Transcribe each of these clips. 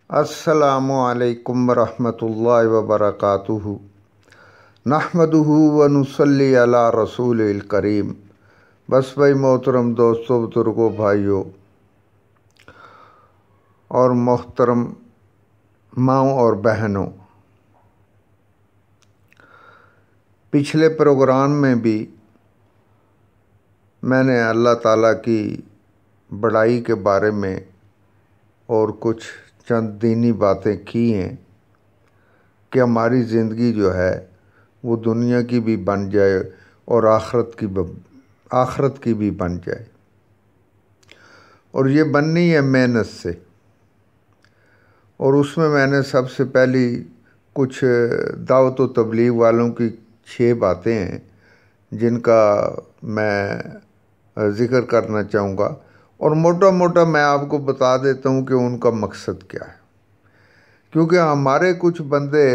السلام علیکم ورحمۃ اللہ وبرکاتہ۔ نحمدہ ونصلی علی رسول الکریم۔ بس بھائی محترم دوستوں، بزرگوں، بھائیوں اور محترم ماؤں اور بہنوں، پچھلے پروگرام میں بھی میں نے اللہ تعالیٰ کی بڑائی کے بارے میں اور کچھ چند دینی باتیں کی ہیں کہ ہماری زندگی جو ہے وہ دنیا کی بھی بن جائے اور آخرت کی بھی بن جائے، اور یہ بننی ہے محنت سے۔ اور اس میں نے سب سے پہلی کچھ دعوت و تبلیغ والوں کی 6 باتیں ہیں جن کا میں ذکر کرنا چاہوں گا، اور موٹا موٹا میں آپ کو بتا دیتا ہوں کہ ان کا مقصد کیا ہے۔ کیونکہ ہمارے کچھ بندے،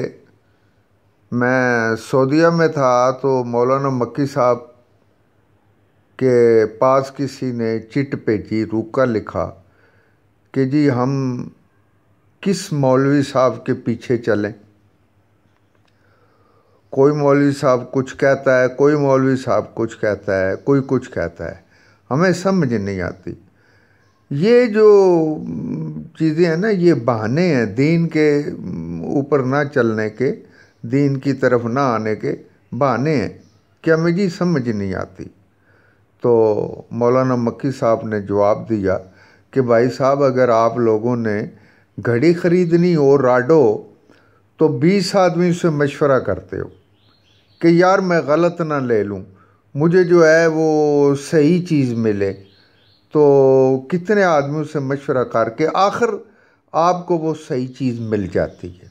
میں سعودیہ میں تھا تو مولانا مکی صاحب کے پاس کسی نے چٹ بھیجی، روکا لکھا کہ جی ہم کس مولوی صاحب کے پیچھے چلیں۔ کوئی مولوی صاحب کچھ کہتا ہے، کوئی مولوی صاحب کچھ کہتا ہے، کوئی کچھ کہتا ہے، ہمیں سمجھ نہیں آتی۔ یہ جو چیزیں ہیں نا، یہ بہانے ہیں دین کے اوپر نہ چلنے کے، دین کی طرف نہ آنے کے بہانے ہیں کہ ہمیں جی سمجھ نہیں آتی۔ تو مولانا مکی صاحب نے جواب دیا کہ بھائی صاحب، اگر آپ لوگوں نے گھڑی خریدنی ہو راڈو تو 20 آدمی سے مشورہ کرتے ہو کہ یار میں غلط نہ لے لوں، مجھے جو ہے وہ صحیح چیز ملے، تو کتنے آدمیوں سے مشورہ کر کے آخر آپ کو وہ صحیح چیز مل جاتی ہے۔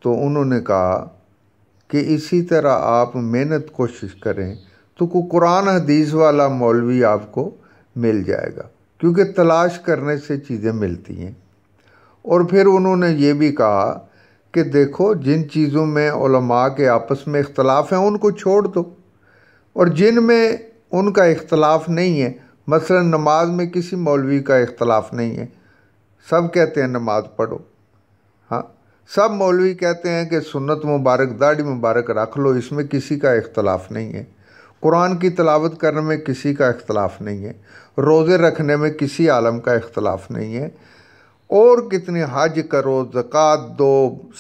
تو انہوں نے کہا کہ اسی طرح آپ محنت کوشش کریں تو کوئی قرآن حدیث والا مولوی آپ کو مل جائے گا، کیونکہ تلاش کرنے سے چیزیں ملتی ہیں۔ اور پھر انہوں نے یہ بھی کہا کہ دیکھو، جن چیزوں میں علماء کے آپس میں اختلاف ہیں ان کو چھوڑ دو، اور جن میں ان کا اختلاف نہیں ہے، مثلا نماز میں کسی مولوی کا اختلاف نہیں ہے، سب کہتے ہیں نماز پڑھو، ہاں سب مولوی کہتے ہیں کہ سنت مبارک، داڑھی مبارک رکھ لو، اس میں کسی کا اختلاف نہیں ہے۔ قرآن کی تلاوت کرنے میں کسی کا اختلاف نہیں ہے، روزے رکھنے میں کسی عالم کا اختلاف نہیں ہے، اور کتنے حج کرو، زکوٰۃ دو،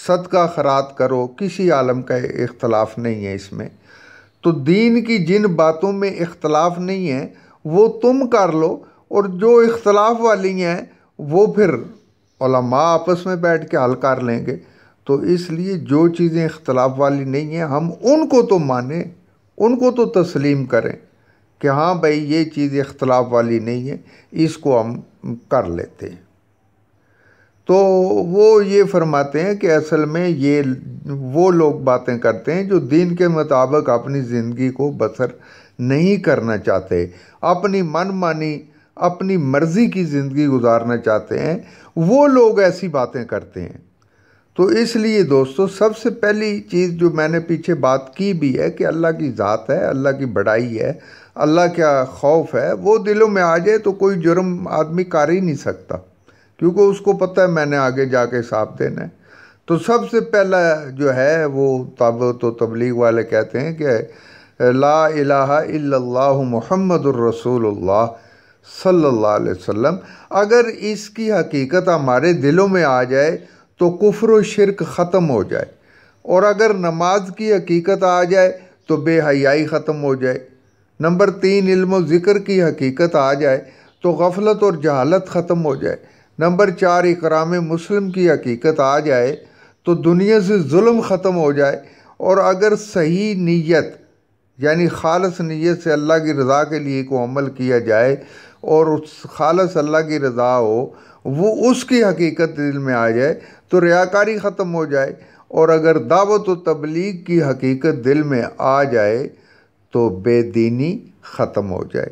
صدقہ خیرات کرو، کسی عالم کا اختلاف نہیں ہے اس میں۔ تو دین کی جن باتوں میں اختلاف نہیں ہے وہ تم کر لو، اور جو اختلاف والی ہیں وہ پھر علماء آپس میں بیٹھ کے حل کر لیں گے۔ تو اس لیے جو چیزیں اختلاف والی نہیں ہیں ہم ان کو تو مانیں، ان کو تو تسلیم کریں کہ ہاں بھائی یہ چیز اختلاف والی نہیں ہے، اس کو ہم کر لیتے ہیں۔ تو وہ یہ فرماتے ہیں کہ اصل میں یہ وہ لوگ باتیں کرتے ہیں جو دین کے مطابق اپنی زندگی کو بسر نہیں کرنا چاہتے، اپنی من مانی، اپنی مرضی کی زندگی گزارنا چاہتے ہیں، وہ لوگ ایسی باتیں کرتے ہیں۔ تو اس لیے دوستو، سب سے پہلی چیز جو میں نے پیچھے بات کی بھی ہے کہ اللہ کی ذات ہے، اللہ کی بڑائی ہے، اللہ کا خوف ہے، وہ دلوں میں آ جائے تو کوئی جرم آدمی کر ہی نہیں سکتا، کیونکہ اس کو پتہ ہے میں نے آگے جا کے حساب دینا ہے۔ تو سب سے پہلا جو ہے وہ دعوت و تبلیغ والے کہتے ہیں کہ لا الہ الا اللہ محمد الرسول اللہ صلی اللہ علیہ وسلم۔ اگر اس کی حقیقت ہمارے دلوں میں آ جائے تو کفر و شرک ختم ہو جائے، اور اگر نماز کی حقیقت آ جائے تو بے حیائی ختم ہو جائے۔ نمبر 3، علم و ذکر کی حقیقت آ جائے تو غفلت اور جہالت ختم ہو جائے۔ نمبر 4، اکرام مسلم کی حقیقت آ جائے تو دنیا سے ظلم ختم ہو جائے۔ اور اگر صحیح نیت یعنی خالص نیت سے اللہ کی رضا کے لیے کو عمل کیا جائے اور اس خالص اللہ کی رضا ہو، وہ اس کی حقیقت دل میں آ جائے تو ریاکاری ختم ہو جائے۔ اور اگر دعوت و تبلیغ کی حقیقت دل میں آ جائے تو بے دینی ختم ہو جائے۔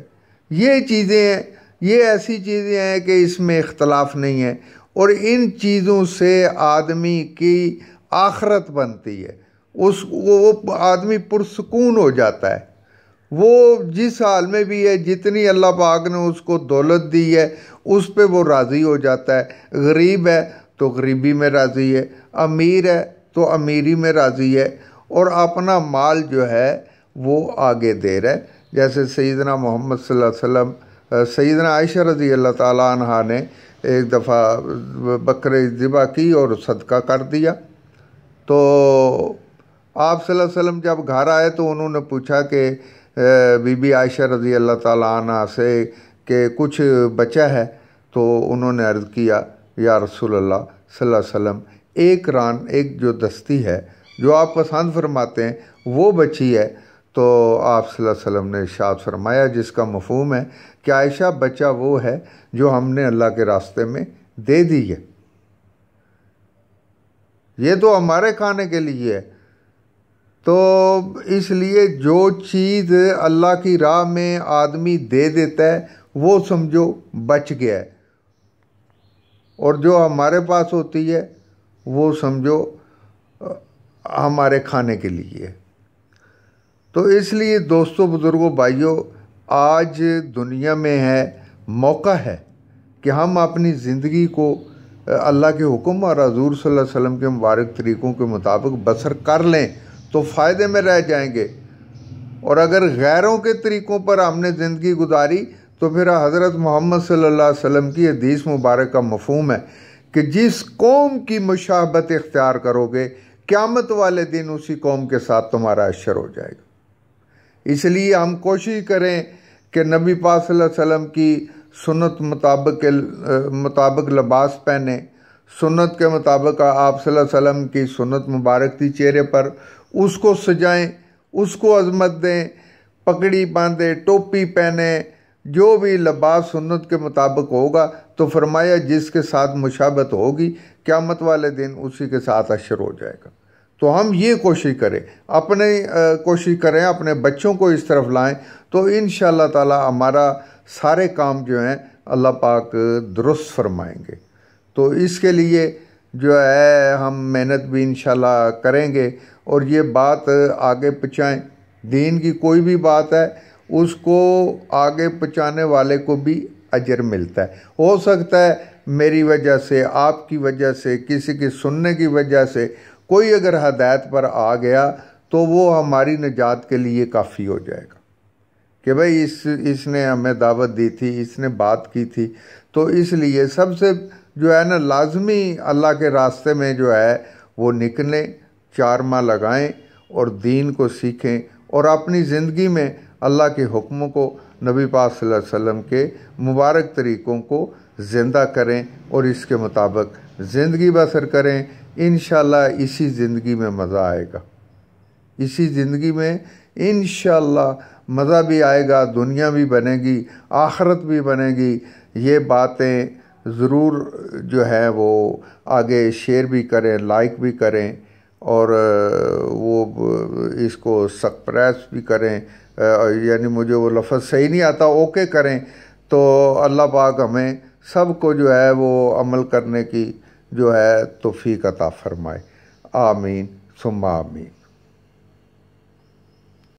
یہ چیزیں ہیں، یہ ایسی چیزیں ہیں کہ اس میں اختلاف نہیں ہے، اور ان چیزوں سے آدمی کی آخرت بنتی ہے، وہ آدمی پرسکون ہو جاتا ہے۔ وہ جس حال میں بھی ہے، جتنی اللہ پاک نے اس کو دولت دی ہے اس پہ وہ راضی ہو جاتا ہے۔ غریب ہے تو غریبی میں راضی ہے، امیر ہے تو امیری میں راضی ہے، اور اپنا مال جو ہے وہ آگے دے رہا ہے۔ جیسے سیدنا محمد صلی اللہ علیہ وسلم، سیدنا عائشہ رضی اللہ تعالیٰ عنہا نے ایک دفعہ بکرے ذبح کی اور صدقہ کر دیا، تو آپ صلی اللہ علیہ وسلم جب گھر آئے تو انہوں نے پوچھا کہ بی بی عائشہ رضی اللہ تعالیٰ عنہ سے کہ کچھ بچا ہے، تو انہوں نے عرض کیا یا رسول اللہ صلی اللہ علیہ وسلم ایک ران، ایک جو دستی ہے جو آپ پسند فرماتے ہیں وہ بچی ہے، تو آپ صلی اللہ علیہ وسلم نے ارشاد فرمایا جس کا مفہوم ہے کہ عائشہ بچہ وہ ہے جو ہم نے اللہ کے راستے میں دے دی ہے، یہ تو ہمارے کھانے کے لیے ہے۔ تو اس لیے جو چیز اللہ کی راہ میں آدمی دے دیتا ہے وہ سمجھو بچ گیا ہے، اور جو ہمارے پاس ہوتی ہے وہ سمجھو ہمارے کھانے کے لیے ہے۔ تو اس لیے دوستو، بزرگوں، بھائیوں، آج دنیا میں ہے، موقع ہے کہ ہم اپنی زندگی کو اللہ کے حکم اور حضور صلی اللہ علیہ وسلم کے مبارک طریقوں کے مطابق بسر کر لیں تو فائدے میں رہ جائیں گے، اور اگر غیروں کے طریقوں پر ہم نے زندگی گزاری تو پھر حضرت محمد صلی اللہ علیہ وسلم کی حدیث مبارک کا مفہوم ہے کہ جس قوم کی مشابہت اختیار کرو گے قیامت والے دن اسی قوم کے ساتھ تمہارا حشر ہو جائے گا۔ اس لیے ہم کوشش کریں کہ نبی پاک صلی اللہ علیہ وسلم کی سنت مطابق لباس پہنیں، سنت کے مطابق آپ صلی اللہ علیہ وسلم کی سنت مبارک تھی چہرے پر، اس کو سجائیں، اس کو عظمت دیں، پگڑی باندھیں، ٹوپی پہنیں، جو بھی لباس سنت کے مطابق ہوگا، تو فرمایا جس کے ساتھ مشابہت ہوگی قیامت والے دن اسی کے ساتھ حشر ہو جائے گا۔ تو ہم یہ کوشش کریں اپنے بچوں کو اس طرف لائیں، تو انشاءاللہ تعالی ہمارا سارے کام جو ہیں اللہ پاک درست فرمائیں گے۔ تو اس کے لیے جو ہے ہم محنت بھی انشاءاللہ کریں گے، اور یہ بات آگے پہنچائیں۔ دین کی کوئی بھی بات ہے اس کو آگے پہنچانے والے کو بھی اجر ملتا ہے۔ ہو سکتا ہے میری وجہ سے، آپ کی وجہ سے، کسی کی سننے کی وجہ سے کوئی اگر ہدایت پر آ گیا تو وہ ہماری نجات کے لیے کافی ہو جائے گا کہ بھئی اس نے ہمیں دعوت دی تھی، اس نے بات کی تھی۔ تو اس لیے سب سے جو ہے نا لازمی اللہ کے راستے میں جو ہے وہ نکلیں، 4 ماہ لگائیں اور دین کو سیکھیں، اور اپنی زندگی میں اللہ کے حکموں کو، نبی پاک صلی اللہ علیہ وسلم کے مبارک طریقوں کو زندہ کریں اور اس کے مطابق زندگی بسر کریں۔ انشاءاللہ اسی زندگی میں مزہ آئے گا، اسی زندگی میں انشاءاللہ مزہ بھی آئے گا، دنیا بھی بنے گی، آخرت بھی بنے گی۔ یہ باتیں ضرور جو ہے وہ آگے شیئر بھی کریں، لائک بھی کریں، اور وہ اس کو سبسکرائب بھی کریں، یعنی مجھے وہ لفظ صحیح نہیں آتا، اوکے کریں، تو اللہ پاک ہمیں سب کو جو ہے وہ عمل کرنے کی جو ہے توفیق عطا فرمائے۔ آمین ثم آمین۔